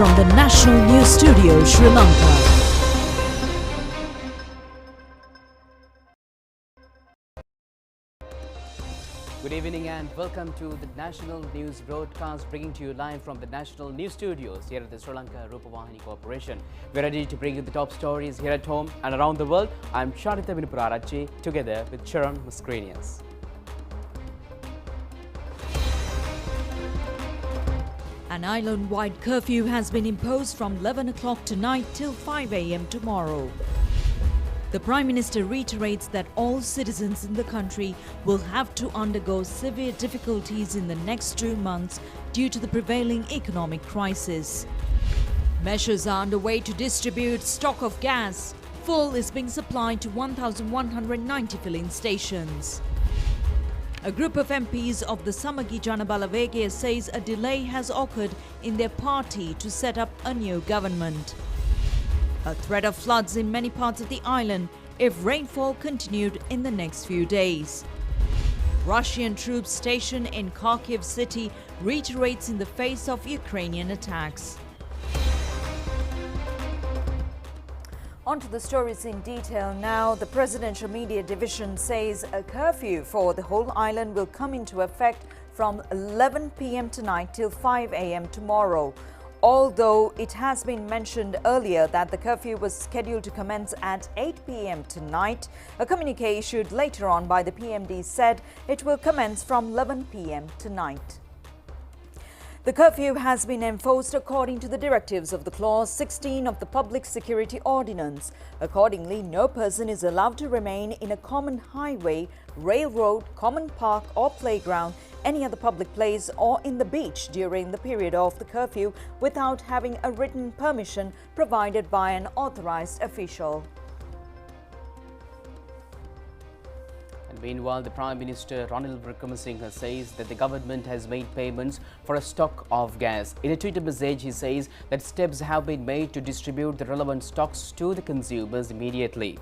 from the National News Studio, Sri Lanka. Good evening and welcome to the National News broadcast, bringing to you live from the National News Studios here at the ChannelEye Rupavahini Corporation. We're ready to bring you the top stories here at home and around the world. I'm Charita Vinupurarachi, together with Charan Muskrinians. An island-wide curfew has been imposed from 11 o'clock tonight till 5 a.m. tomorrow. The Prime Minister reiterates that all citizens in the country will have to undergo severe difficulties in the next 2 months due to the prevailing economic crisis. Measures are underway to distribute stock of gas. Fuel is being supplied to 1,190 filling stations. A group of MPs of the Samagi Janabalavege says a delay has occurred in their party to set up a new government. A threat of floods in many parts of the island if rainfall continued in the next few days. Russian troops stationed in Kharkiv city reiterates in the face of Ukrainian attacks. On to the stories in detail now. The Presidential Media Division says a curfew for the whole island will come into effect from 11 p.m. tonight till 5 a.m. tomorrow. Although it has been mentioned earlier that the curfew was scheduled to commence at 8 p.m. tonight, a communique issued later on by the PMD said it will commence from 11 p.m. tonight. The curfew has been enforced according to the directives of the Clause 16 of the Public Security Ordinance. Accordingly, no person is allowed to remain in a common highway, railroad, common park or playground, any other public place or in the beach during the period of the curfew without having a written permission provided by an authorized official. Meanwhile, the Prime Minister Ranil Wickremesinghe says that the government has made payments for a stock of gas. In a Twitter message, he says that steps have been made to distribute the relevant stocks to the consumers immediately.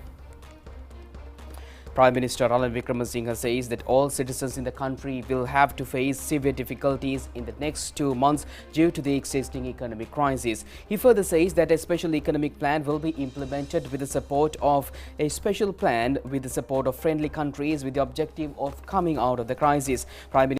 Prime Minister Ranil Wickremesinghe says that all citizens in the country will have to face severe difficulties in the next 2 months due to the existing economic crisis. He further says that a special economic plan will be implemented with the support of friendly countries with the objective of coming out of the crisis. Prime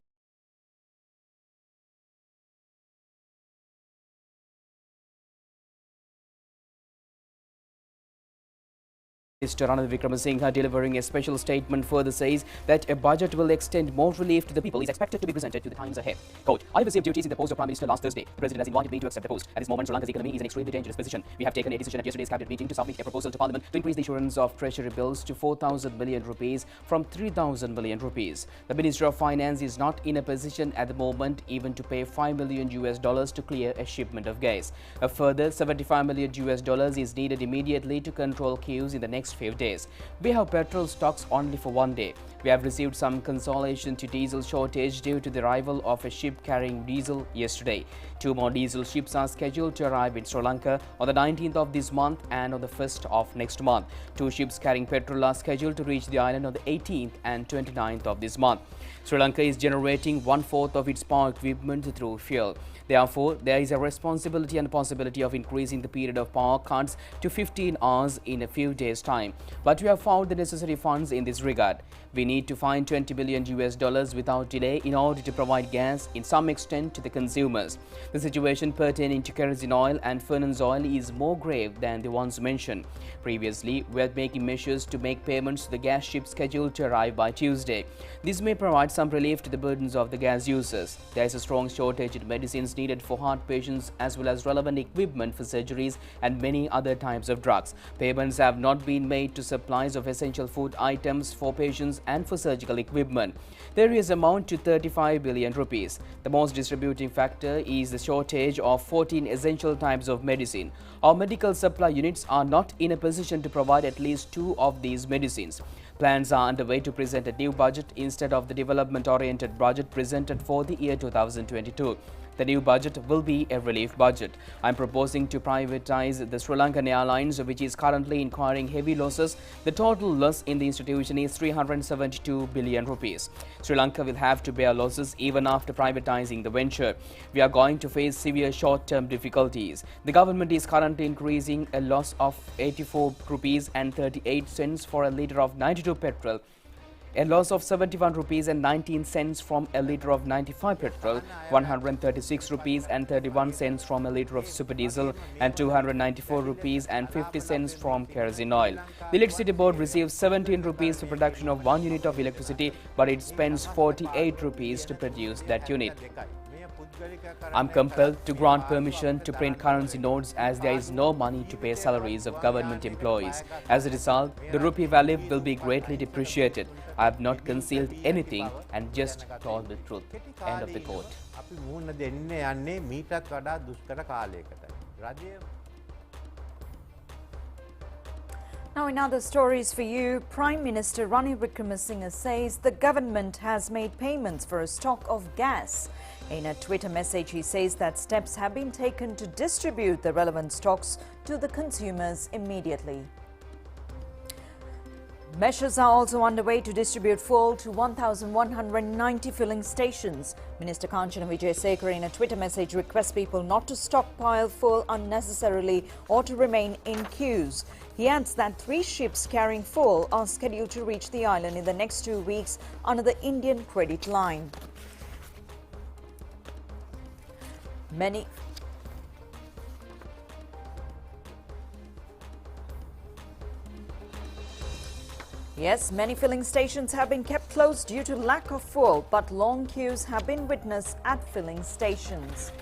Minister Ranil Wickremesinghe, delivering a special statement, further says that a budget will extend more relief to the people is expected to be presented to the times ahead. Quote, I received duties in the post of Prime Minister last Thursday. The President has invited me to accept the post. At this moment, Sri Lanka's economy is in an extremely dangerous position. We have taken a decision at yesterday's cabinet meeting to submit a proposal to Parliament to increase the issuance of treasury bills to 4,000 million rupees from 3,000 million rupees. The Minister of Finance is not in a position at the moment even to pay $5 million to clear a shipment of gas. A further $75 million is needed immediately to control queues in the next few days. We have petrol stocks only for 1 day. We have received some consolation to diesel shortage due to the arrival of a ship carrying diesel yesterday. 2 more diesel ships are scheduled to arrive in Sri Lanka on the 19th of this month and on the 1st of next month. 2 ships carrying petrol are scheduled to reach the island on the 18th and 29th of this month. Sri Lanka is generating 1/4 of its power equipment through fuel. Therefore, there is a responsibility and possibility of increasing the period of power cuts to 15 hours in a few days' time. But we have found the necessary funds in this regard. We need to find $20 billion without delay in order to provide gas in some extent to the consumers. The situation pertaining to kerosene oil and furnace oil is more grave than the ones mentioned. Previously, we are making measures to make payments to the gas ship scheduled to arrive by Tuesday. This may provide some relief to the burdens of the gas users. There is a strong shortage in medicines needed for heart patients as well as relevant equipment for surgeries and many other types of drugs. Payments have not been made to supplies of essential food items for patients and for surgical equipment. The arrears amount to 35 billion rupees. The most distributing factor is the shortage of 14 essential types of medicine. Our medical supply units are not in a position to provide at least 2 of these medicines. Plans are underway to present a new budget instead of the development-oriented budget presented for the year 2022. the new budget will be a relief budget. I'm proposing to privatize the Sri Lankan Airlines, which is currently incurring heavy losses. The total loss in the institution is 372 billion rupees. Sri Lanka will have to bear losses even after privatizing the venture. We are going to face severe short-term difficulties. The government is currently increasing a loss of 84 rupees and 38 cents for a litre of 92 petrol, a loss of 71 rupees and 19 cents from a litre of 95 petrol, 136 rupees and 31 cents from a litre of super diesel, and 294 rupees and 50 cents from kerosene oil. The Electricity Board receives 17 rupees for production of 1 unit of electricity, but it spends 48 rupees to produce that unit. I'm compelled to grant permission to print currency notes as there is no money to pay salaries of government employees. As a result, the rupee value will be greatly depreciated. I have not concealed anything and just told the truth. End of the quote. Now in other stories for you, Prime Minister Ranil Wickremesinghe says the government has made payments for a stock of gas. In a Twitter message, he says that steps have been taken to distribute the relevant stocks to the consumers immediately. Measures are also underway to distribute fuel to 1,190 filling stations. Minister Kanchana Wijesekara in a Twitter message requests people not to stockpile fuel unnecessarily or to remain in queues. He adds that 3 ships carrying fuel are scheduled to reach the island in the next 2 weeks under the Indian credit line. Many filling stations have been kept closed due to lack of fuel, but long queues have been witnessed at filling stations.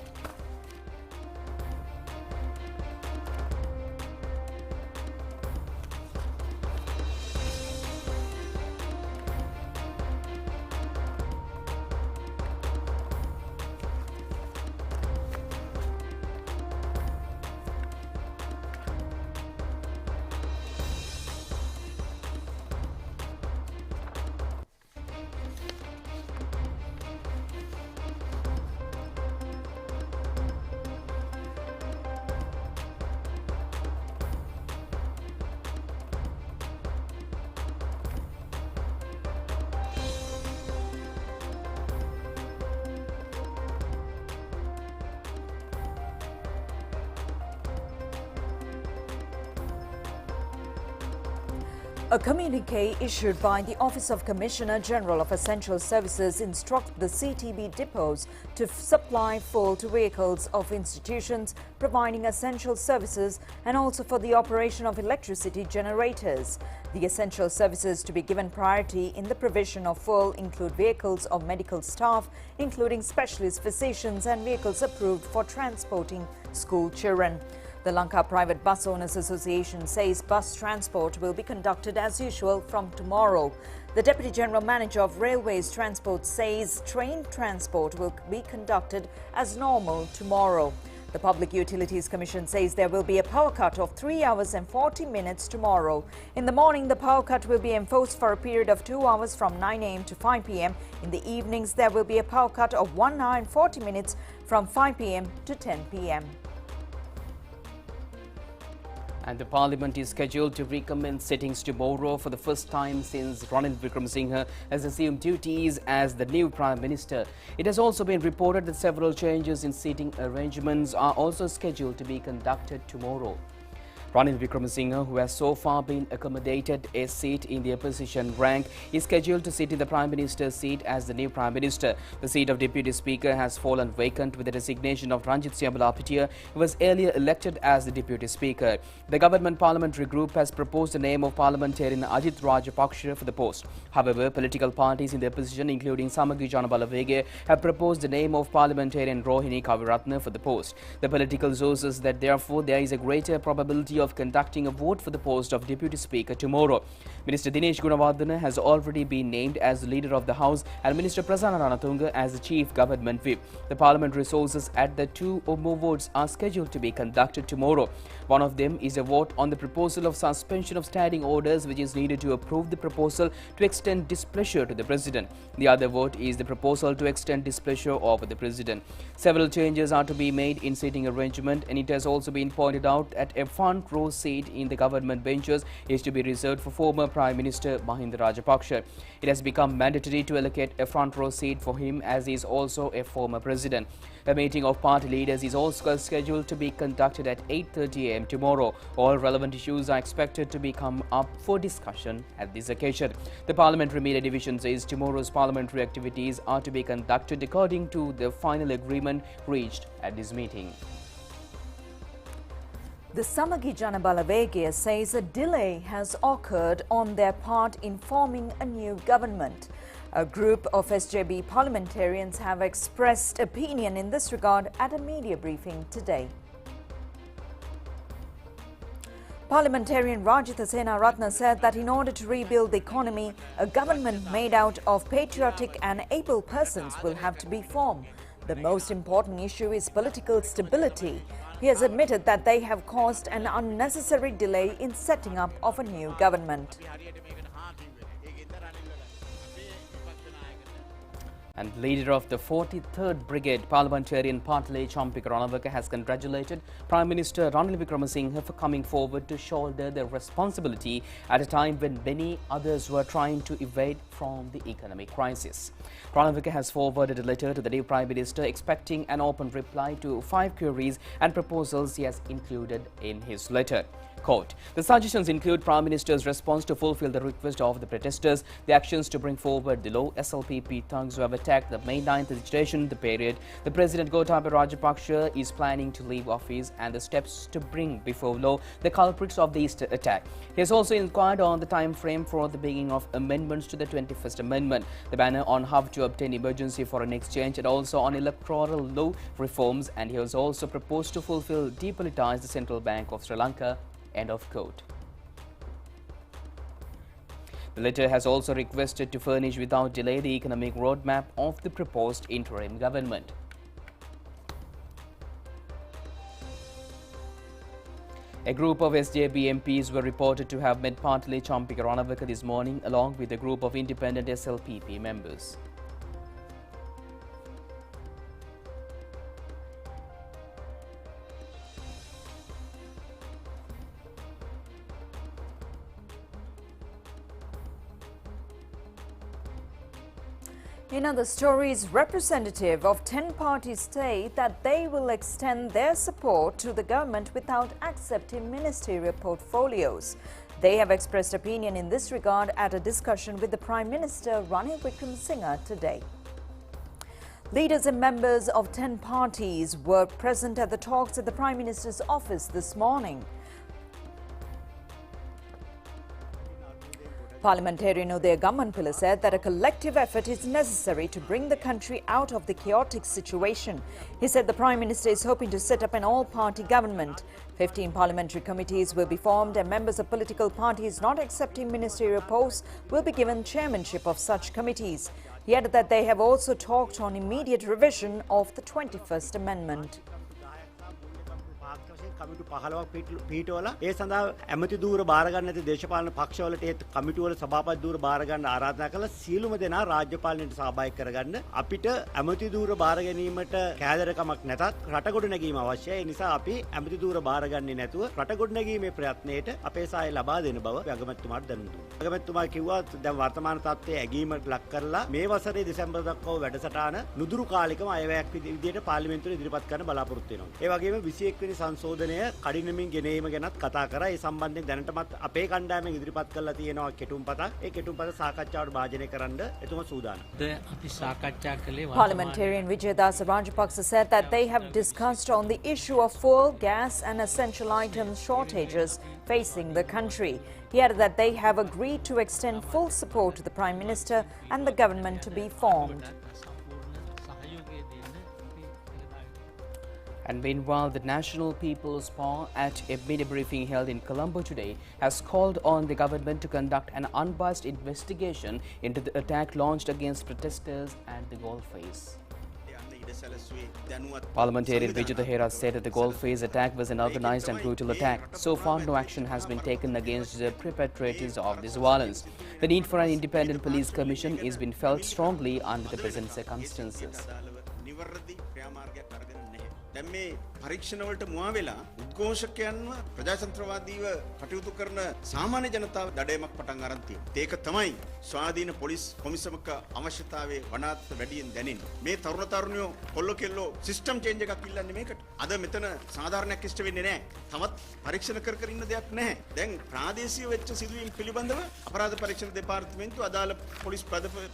A communique issued by the Office of Commissioner General of Essential Services instructs the CTB depots to supply fuel to vehicles of institutions providing essential services and also for the operation of electricity generators. The essential services to be given priority in the provision of fuel include vehicles of medical staff, including specialist physicians, and vehicles approved for transporting school children. The Lanka Private Bus Owners Association says bus transport will be conducted as usual from tomorrow. The Deputy General Manager of Railways Transport says train transport will be conducted as normal tomorrow. The Public Utilities Commission says there will be a power cut of 3 hours and 40 minutes tomorrow. In the morning, the power cut will be enforced for a period of 2 hours from 9 a.m. to 5 p.m. In the evenings, there will be a power cut of 1 hour and 40 minutes from 5 p.m. to 10 p.m. And the Parliament is scheduled to recommence sittings tomorrow for the first time since Ranil Wickremesinghe has assumed duties as the new Prime Minister. It has also been reported that several changes in seating arrangements are also scheduled to be conducted tomorrow. Ranil Wickremesinghe, who has so far been accommodated a seat in the opposition rank, is scheduled to sit in the Prime Minister's seat as the new Prime Minister. The seat of Deputy Speaker has fallen vacant with the resignation of Ranjit Syamalapitia, who was earlier elected as the Deputy Speaker. The Government Parliamentary Group has proposed the name of Parliamentarian Ajit Rajapaksa for the post. However, political parties in the opposition, including Samagi Janabalawege, have proposed the name of Parliamentarian Rohini Kaviratne for the post. The political sources that therefore there is a greater probability possibility of conducting a vote for the post of Deputy Speaker tomorrow. Minister Dinesh Gunawardena has already been named as the leader of the House and Minister Prasanna Ranatunga as the Chief Government Whip. The parliamentary sources at the 2 or more votes are scheduled to be conducted tomorrow. One of them is a vote on the proposal of suspension of standing orders, which is needed to approve the proposal to extend displeasure to the President. The other vote is the proposal to extend displeasure over the President. Several changes are to be made in seating arrangement, and it has also been pointed out that a front row seat in the government benches is to be reserved for former Prime Minister Mahinda Rajapaksa. It has become mandatory to allocate a front row seat for him, as he is also a former president. A meeting of party leaders is also scheduled to be conducted at 8:30 a.m. tomorrow. All relevant issues are expected to come up for discussion at this occasion. The Parliamentary Media Division says tomorrow's parliamentary activities are to be conducted according to the final agreement reached at this meeting. The Samagi Jana Balawegaya says a delay has occurred on their part in forming a new government. A group of SJB parliamentarians have expressed opinion in this regard at a media briefing today. Parliamentarian Rajitha Senaratne said that in order to rebuild the economy, a government made out of patriotic and able persons will have to be formed. The most important issue is political stability. He has admitted that they have caused an unnecessary delay in setting up of a new government. And leader of the 43rd Brigade, Parliamentarian Patle Champika Ranawaka, has congratulated Prime Minister Ranil Wickremesinghe for coming forward to shoulder the responsibility at a time when many others were trying to evade from the economic crisis. Ranawaka has forwarded a letter to the new Prime Minister expecting an open reply to 5 queries and proposals he has included in his letter. Quote, the suggestions include Prime Minister's response to fulfill the request of the protesters, the actions to bring forward the low SLPP thugs who have attacked the May 9th agitation, the period the President Gotabaya Rajapaksa is planning to leave office, and the steps to bring before law the culprits of the attack. He has also inquired on the time frame for the beginning of amendments to the 21st Amendment, the banner on how to obtain emergency foreign exchange, and also on electoral law reforms, and he has also proposed to depolitize the Central Bank of Sri Lanka. End of quote. The letter has also requested to furnish without delay the economic roadmap of the proposed interim government. A group of SJB MPs were reported to have met Patle Champika Ranawaka this morning along with a group of independent SLPP members. In other stories, representative of 10 parties state that they will extend their support to the government without accepting ministerial portfolios. They have expressed opinion in this regard at a discussion with the Prime Minister Ranil Wickremesinghe today. Leaders and members of 10 parties were present at the talks at the Prime Minister's office this morning. Parliamentarian Udaya Gammanpilla said that a collective effort is necessary to bring the country out of the chaotic situation. He said the Prime Minister is hoping to set up an all-party government. 15 parliamentary committees will be formed and members of political parties not accepting ministerial posts will be given chairmanship of such committees. He added that they have also talked on immediate revision of the 21st Amendment. කමිටු 15ක් පිටවලා ඒ සඳහා ඇමති ධූර බාර ගන්න නැති දේශපාලන පක්ෂවලට ඒ කමිටු වල සභාපති ධූර බාර ගන්න ආරාධනා කළා සියලුම දෙනා රාජ්‍ය පාලනයට සහභාගී කරගන්න අපිට ඇමති ධූර බාර ගැනීමට කෑදරකමක් නැතත් රටගොඩ නැගීම අවශ්‍යයි ඒ නිසා අපි ඇමති ධූර බාර ගන්නේ නැතුව රටගොඩ නැගීමේ ප්‍රයත්නයේට අපේ සහාය ලබා දෙන බව අගමැතිතුමාට දැනුම් දුන්නා. අගමැතිතුමා කිව්වා දැන් වර්තමාන තත්ත්වයේ ඇගීමට ලක් කරලා මේ වසරේ දෙසැම්බර් දක්වා වැඩසටහන නුදුරු කාලිකම අයවැයක් විදිහට පාර්ලිමේන්තුවේ ඉදිරිපත් කරන්න බලාපොරොත්තු වෙනවා. ඒ වගේම 21 වෙනි සංශෝධනය කඩිනමින් ගෙනීම ගැනත් කතා කරා. ඒ සම්බන්ධයෙන් දැනටමත් අපේ කණ්ඩායමෙන් ඉදිරිපත් කරලා තියෙනවා කෙටුම්පතක්. ඒ කෙටුම්පත සාකච්ඡාවට භාජනය කරන්න එතුමා සූදානම්. Parliamentarian Vijayadasa Rajapaksa said that they have discussed on the issue of fuel, gas and essential items shortages facing the country. He added that they have agreed to extend full support to the Prime Minister and the government to be formed. And meanwhile, the National People's Paw at a mini briefing held in Colombo today has called on the government to conduct an unbiased investigation into the attack launched against protesters at the golf face. Parliamentarian Vijay Hera said that the golf face attack was an organized and brutal attack. So far, no action has been taken against the perpetrators of this violence. The need for an independent police commission is being felt strongly under the present circumstances. දැන් මේ පරීක්ෂණ වලට මුවා වෙලා උද්ඝෝෂකයන්ව ප්‍රජාතන්ත්‍රවාදීව කටයුතු කරන සාමාන්‍ය ජනතාව දඩයමක් පටන් අරන් තියෙනවා. ඒක තමයි ස්වාධීන පොලිස් කොමිසමක අවශ්‍යතාවයේ වඩාත් වැඩියෙන් දැනෙන්නේ. මේ තරුණ තරුණියෝ කොල්ල කෙල්ලෝ සිස්ටම් චේන්ජ් එකක් ඉල්ලන්නේ මේකට. අද මෙතන සාධාරණයක් ඉෂ්ට වෙන්නේ නැහැ. තවත් පරීක්ෂණ කර කර ඉන්න දෙයක් නැහැ. දැන් ප්‍රාදේශීය වෙච්ච සිදුවීම් පිළිබඳව අපරාධ පරීක්ෂණ දෙපාර්තමේන්තුව අදාළ පොලිස්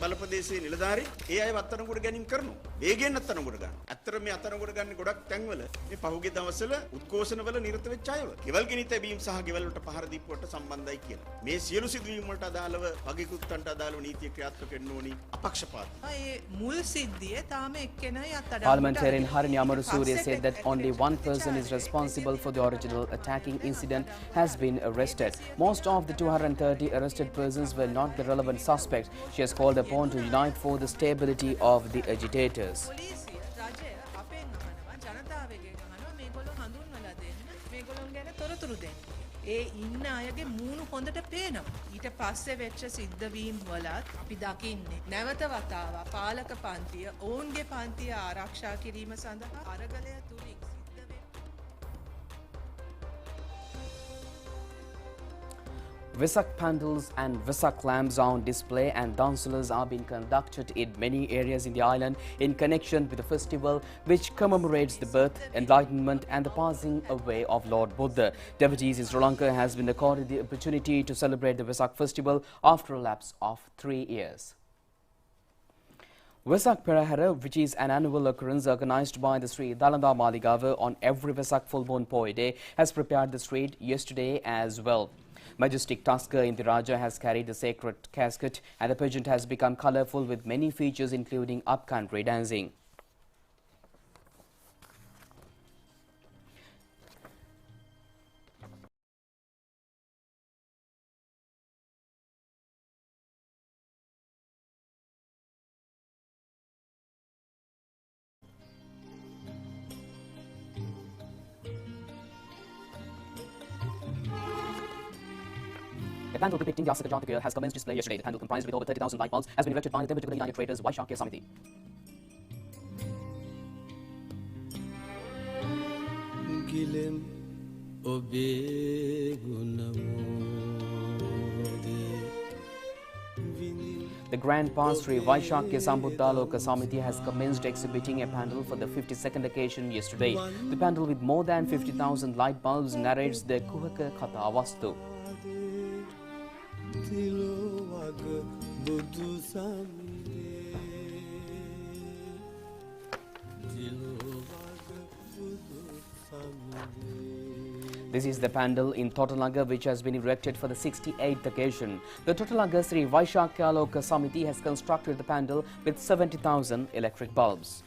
බලපදේශයේ නිලධාරී ඒ අය අත්අඩංගුවට ගැනීම කරනවා. වේගයෙන් අත්අඩංගුවට ගන්න. ඇත්තට මේ අත්අඩංගුවට ගන්න ගොඩක් තැන්වල මේ පහුගිය දවස්වල උද්ඝෝෂණවල නිරත වෙච්ච අයව ගෙවල් ගෙනි තැබීම් සහ ගෙවල් වලට පහර දීපුවට සම්බන්ධයි කියලා. මේ සියලු සිදුවීම් වලට අදාළව වගකීම්වලට අදාළව නීතිය ක්‍රියාත්මක වෙන්න ඕනි අපක්ෂපාත. මුල් සිද්ධියේ තාම එක්කෙනයි අත්අඩංගුවට. Parliamentarian Harini Amarasuriya said that only one person is responsible for the original attacking incident has been arrested. Most of the 230 arrested persons were not the relevant suspects. She has called upon to unite for the stability of the agitators. ඒ ඉන්න අයගේ මූණු හොඳට පේනවා. ඊට පස්සේ වෙච්ච සිද්ධවීම් වලත් අපි දකින්නේ නැවත වතාවක් පාලක පන්තිය ඔවුන්ගේ පන්තිය ආරක්ෂා කිරීම සඳහා අරගලය තුලින් සිද්ධ වෙන Vesak pandals and Vesak lamps are on display and dances are being conducted in many areas in the island in connection with the festival which commemorates the birth, enlightenment and the passing away of Lord Buddha. Devotees in Sri Lanka has been accorded the opportunity to celebrate the Vesak festival after a lapse of 3 years. Vesak Perahara, which is an annual occurrence organized by the Sri Dalanda Maligava on every Vesak full moon poi day, has prepared the street yesterday as well. Majestic Tusker in the Raja has carried the sacred casket and the pageant has become colourful with many features including up-country dancing. A panel depicting the Asaka Jataka has commenced display yesterday. The panel, comprised with over 30,000 light bulbs, has been erected by the Democratic United Traders Vaishakya Samiti. The Grand Pasri Vaishakya Sambuddhaloka Samiti has commenced exhibiting a pandal for the 52nd occasion yesterday. The pandal with more than 50,000 light bulbs narrates the Kuhaka Katha Vastu. This is the pandal in Totalaga which has been erected for the 68th occasion. The Totalaga Sri Vaishakya Loka Samiti has constructed the pandal with 70,000 electric bulbs.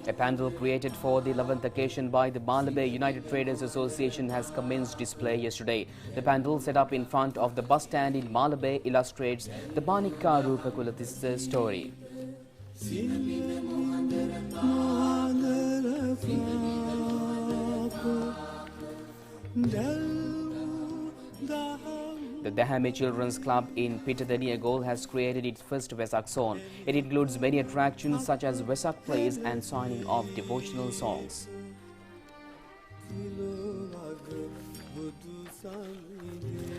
A pandal created for the 11th occasion by the Malabar United Traders Association has commenced display yesterday. The pandal set up in front of the bus stand in Malabar illustrates the Manika Rupakulat's story. The Dahame Children's Club in Pitadaniagol has created its first Vesak song. It includes many attractions such as Vesak plays and signing of devotional songs.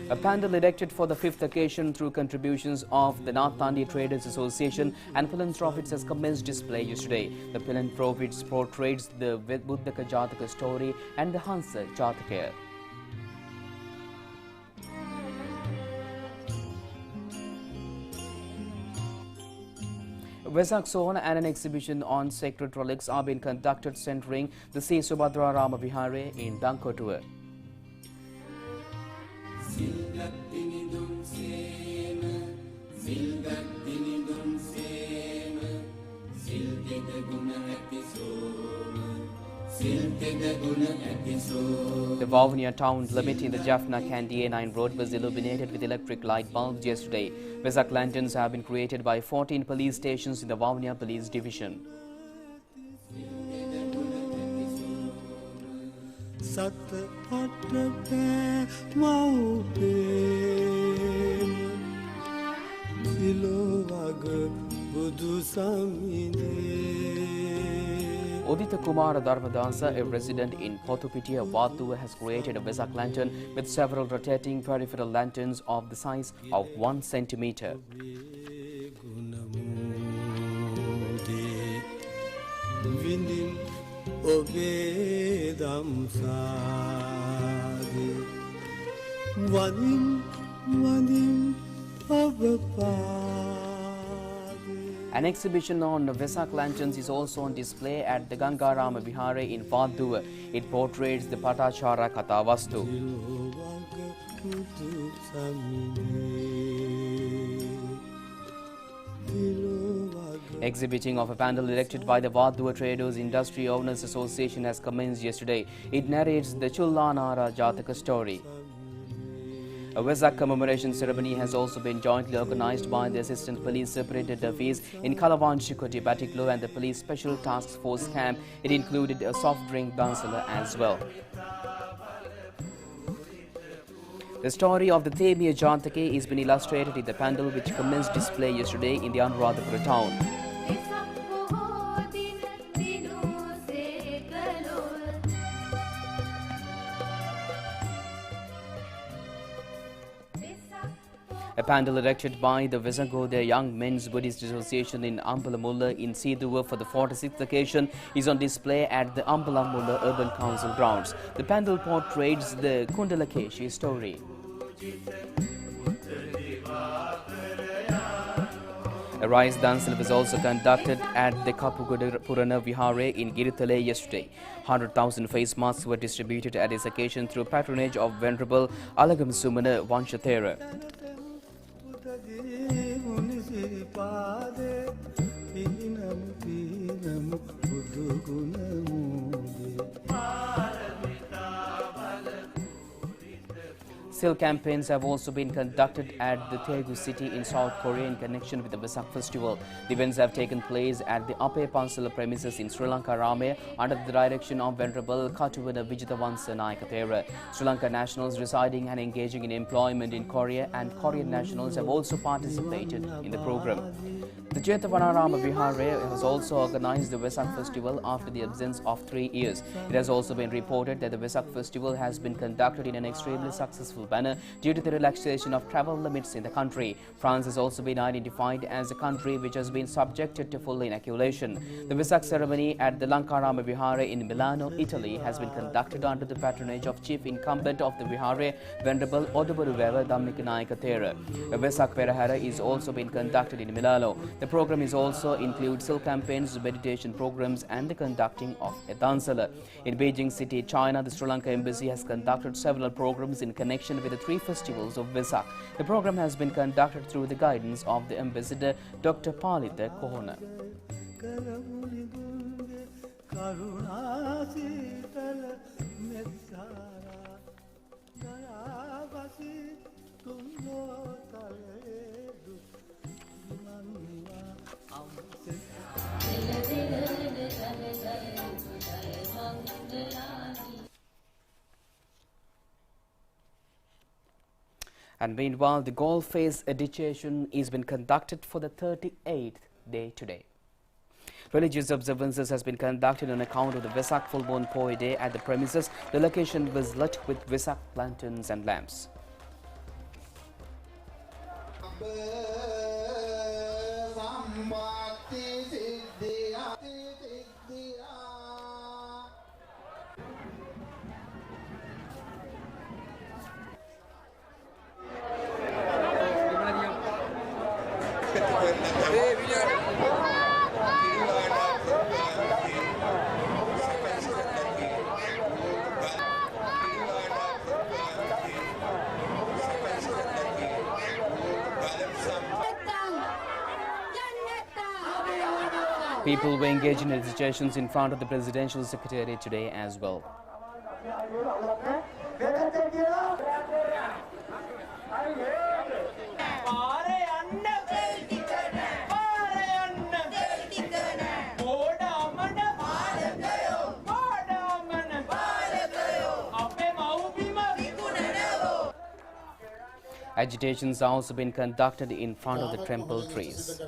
A pandal erected for the 5th occasion through contributions of the Nathandi Traders Association and Philanthropists has commenced display yesterday. The Philanthropists portrays the Buddhaka Jataka story and the Hansa Jataka. Vesak Sohana and an exhibition on sacred relics are being conducted centering the Sri Subhadra Rama Vihare in Lanka. The Vavuniya town limit in the Jaffna Kandy A9 road was illuminated with electric light bulbs yesterday. Vesak lanterns have been created by 14 police stations in the Vavuniya police division. Udita Kumara Dharmadasa, a resident in Pothupitiya, Vattuwa, has created a Vesak lantern with several rotating peripheral lanterns of the size of 1 centimeter. An exhibition on Vesak lanterns is also on display at the Gangarama Vihare in Vattuwa. It portrays the Patachara Kathavastu. Exhibiting of a panel erected by the Vattuwa Traders Industry Owners Association has commenced yesterday. It narrates the Chullanara Jataka story. A Vesak commemoration ceremony has also been jointly organized by the Assistant Police Superintendent Office in Kalawanchikoti, Batiklo and the Police Special Task Force camp. It included a soft drink dancela as well. The story of the Themiya Jatake has been illustrated in the pandal which commenced display yesterday in the Anuradhapura town. A pandal erected by the Vesagoda Young Men's Buddhist Association in Ambalamulla in Siduwa for the 46th occasion is on display at the Ambalamulla Urban Council grounds. The pandal portrays the Kundalakeshi story. A rice dance was also conducted at the Kapugada Purana Vihare in Giritale yesterday. 100,000 face masks were distributed at this occasion through patronage of Venerable Alagam Sumana Vanshathera. Silk campaigns have also been conducted at the Daegu city in South Korea in connection with the Vesak festival. The events have taken place at the Ape Pansala premises in Sri Lanka Rame under the direction of Venerable Katuvana Vijitavansa Naikathera. Sri Lanka nationals residing and engaging in employment in Korea and Korean nationals have also participated in the program. The Jetavanarama Vihare has also organized the Vesak festival after the absence of 3 years. It has also been reported that the Vesak festival has been conducted in an extremely successful manner due to the relaxation of travel limits in the country. France has also been identified as a country which has been subjected to full inoculation. The Vesak ceremony at the Lankarama Vihare in Milano, Italy has been conducted under the patronage of Chief Incumbent of the Vihare, Venerable Odubaruveva Dhammikanaikathera. A Vesak Perahara is also being conducted in Milano. The program is also includes silk campaigns, meditation programs and the conducting of a dansala. In Beijing City, China, the Sri Lanka Embassy has conducted several programs in connection with the 3 festivals of Vesak. The program has been conducted through the guidance of the Ambassador Dr. Palitha Kohona. And meanwhile, the golf face dedication is been conducted for the 38th day today. Religious observances has been conducted on account of the Vesak full moon Poi day at the premises. The location was lit with Vesak lanterns and lamps. People were engaged in agitations in front of the presidential secretariat today as well. Agitations are also been conducted in front of the temple trees.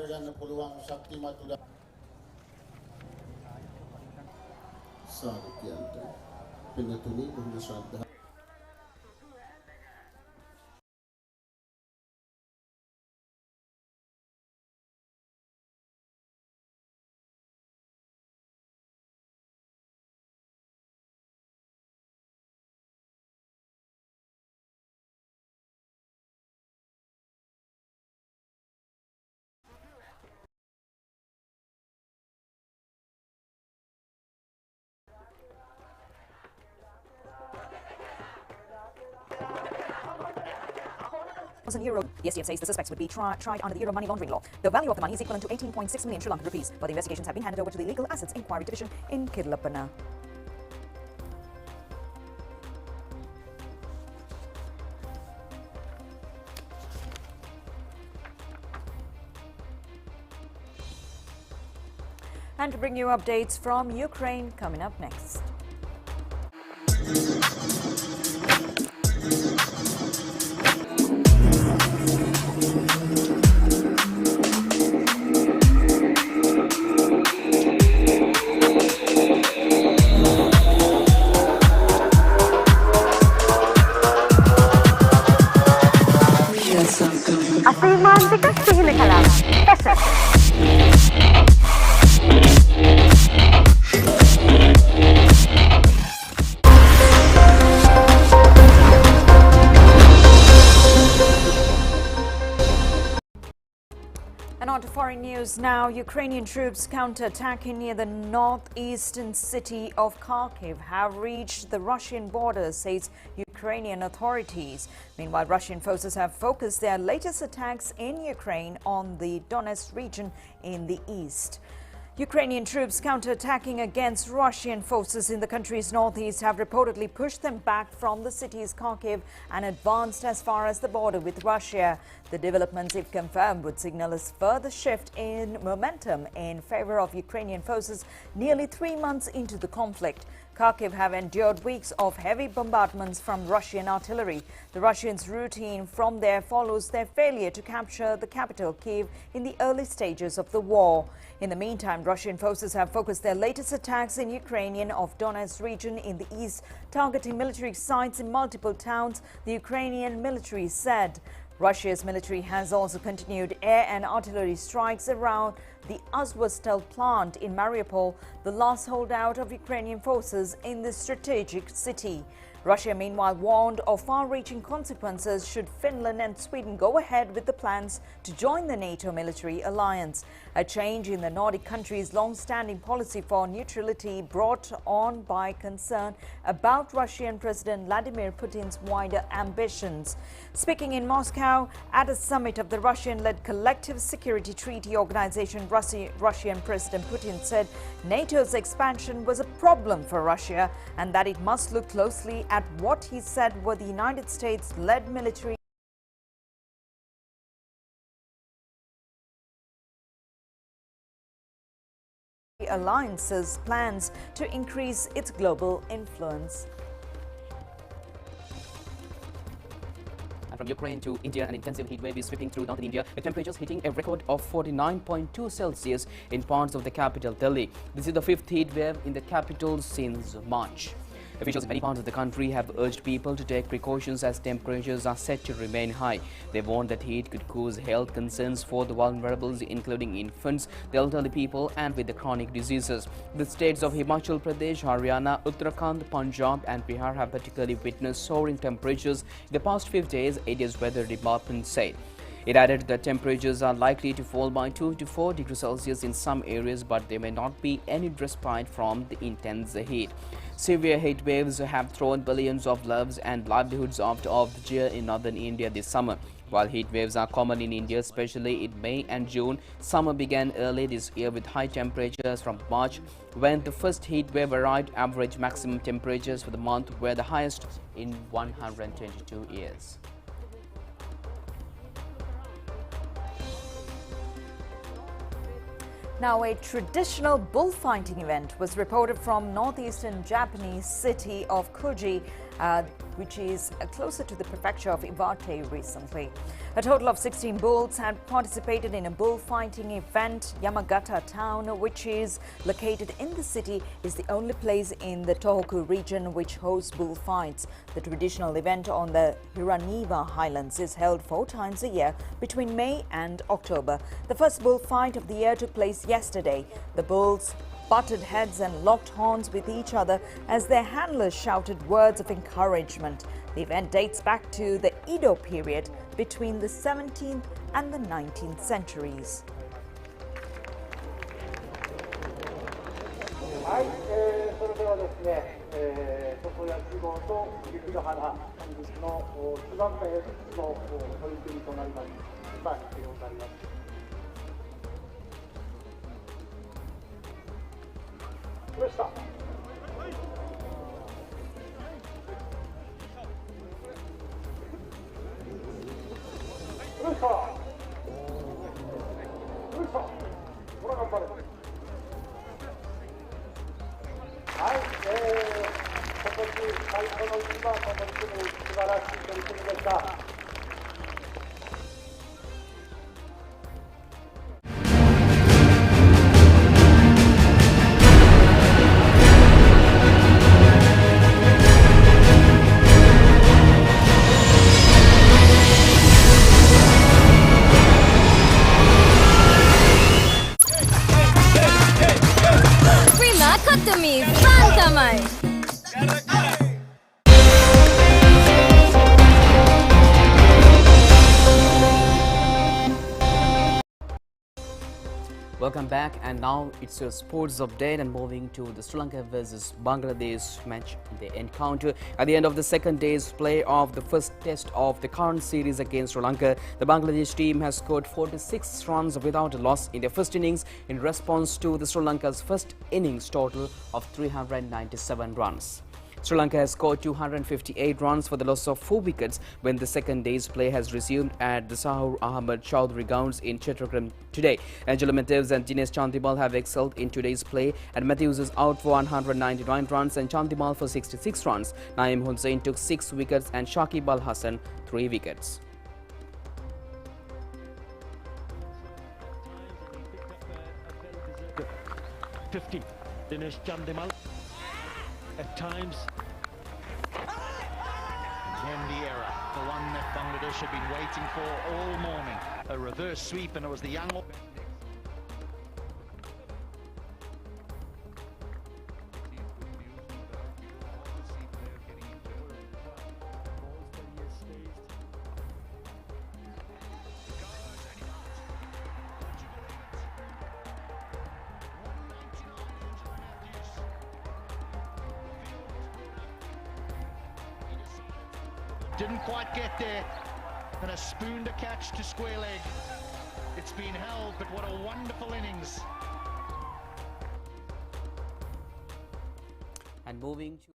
€1,000. The STF says the suspects would be tried under the Euro money laundering law. The value of the money is equivalent to 18.6 million Sri Lankan rupees, but the investigations have been handed over to the Legal Assets Inquiry Division in Kirlapana. And to bring you updates from Ukraine coming up next. අසීමාන්තික සිහින කලාව පැස And on to foreign news now. Ukrainian troops counterattacking near the northeastern city of Kharkiv have reached the Russian border, says Ukrainian authorities. Meanwhile, Russian forces have focused their latest attacks in Ukraine on the Donetsk region in the east. Ukrainian troops counterattacking against Russian forces in the country's northeast have reportedly pushed them back from the city's Kharkiv and advanced as far as the border with Russia. The developments, if confirmed, would signal a further shift in momentum in favor of Ukrainian forces nearly 3 months into the conflict. Kharkiv have endured weeks of heavy bombardments from Russian artillery. The Russians' routine from there follows their failure to capture the capital, Kyiv, in the early stages of the war. In the meantime, Russian forces have focused their latest attacks in Ukrainian of Donetsk region in the east, targeting military sites in multiple towns, the Ukrainian military said. Russia's military has also continued air and artillery strikes around the Azovstal plant in Mariupol, the last holdout of Ukrainian forces in this strategic city. Russia, meanwhile, warned of far-reaching consequences should Finland and Sweden go ahead with the plans to join the NATO military alliance. A change in the Nordic countries' long-standing policy for neutrality brought on by concern about Russian President Vladimir Putin's wider ambitions. Speaking in Moscow at a summit of the Russian-led Collective Security Treaty Organization, Russian President Putin said NATO's expansion was a problem for Russia and that it must look closely at what he said were the United States-led military alliance's plans to increase its global influence. From Ukraine to India, an intensive heat wave is sweeping through northern India, with temperatures hitting a record of 49.2 Celsius in parts of the capital, Delhi. This is the fifth heat wave in the capital since March. Officials in many parts of the country have urged people to take precautions as temperatures are set to remain high. They warned that heat could cause health concerns for the vulnerables, including infants, the elderly people and with the chronic diseases. The states of Himachal Pradesh, Haryana, Uttarakhand, Punjab and Bihar have particularly witnessed soaring temperatures in the past 5 days, India's weather department said. It added that temperatures are likely to fall by 2 to 4 degrees Celsius in some areas, but there may not be any respite from the intense heat. Severe heat waves have thrown billions of lives and livelihoods out of the jeer in northern India this summer. While heat waves are common in India, especially in May and June, summer began early this year with high temperatures from March. When the first heat wave arrived, average maximum temperatures for the month were the highest in 122 years. Now, a traditional bullfighting event was reported from northeastern Japanese city of Koji, which is closer to the prefecture of Iwate recently. A total of 16 bulls had participated in a bullfighting event. Yamagata town, which is located in the city, is the only place in the Tohoku region which hosts bullfights. The traditional event on the Hiraniwa Highlands is held 4 times a year between May and October. The first bullfight of the year took place yesterday. The bulls butted heads and locked horns with each other as their handlers shouted words of encouragement. The event dates back to the Edo period between the 17th and the 19th centuries. はい、それではですね、床屋地号と雪ヶ原本日の一番目の取り組みとなります。今、でございます。来ました。来ました。来ました。ほら頑張れ。はい、今年最初の一番の取り組み、素晴らしい取り組みでした。Welcome back, and now it's your sports update, and moving to the Sri Lanka versus Bangladesh match. They encounter at the end of the second day's play of the first test of the current series against Sri Lanka. The Bangladesh team has scored 46 runs without a loss in their first innings in response to the Sri Lanka's first innings total of 397 runs. Sri Lanka has scored 258 runs for the loss of 4 wickets when the second day's play has resumed at the Sahur Ahmed Chowdhury grounds in Chettogram today. Angelo Matthews and Dinesh Chandimal have excelled in today's play, and Matthews is out for 199 runs and Chandimal for 66 runs. Naeem Hussain took 6 wickets and Shakib Al Hasan 3 wickets. Dinesh Chandimal at times. Again the error, the one that Bangladesh had been waiting for all morning. A reverse sweep, and it was the young... Didn't quite get there, and a spoon to catch to square leg. It's been held, but what a wonderful innings. And moving to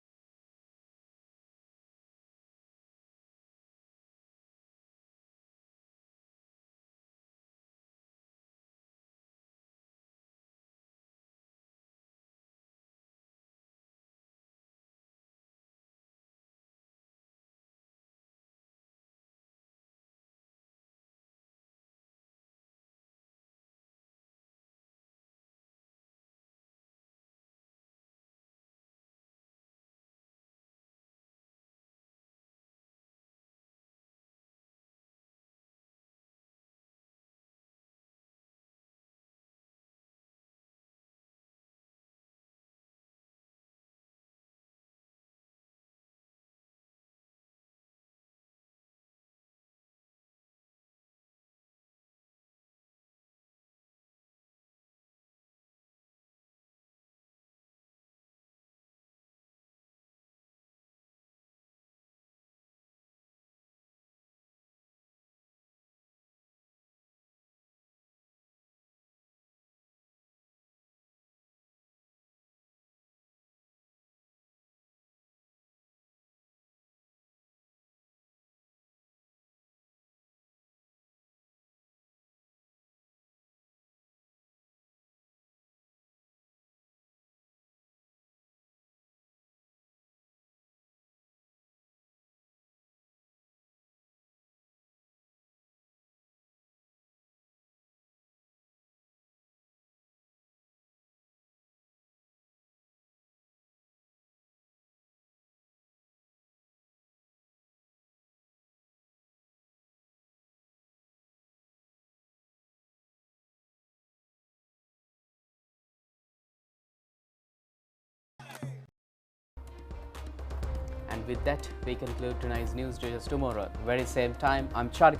And with that, we conclude tonight's news. Join us tomorrow, very same time. I'm Charita.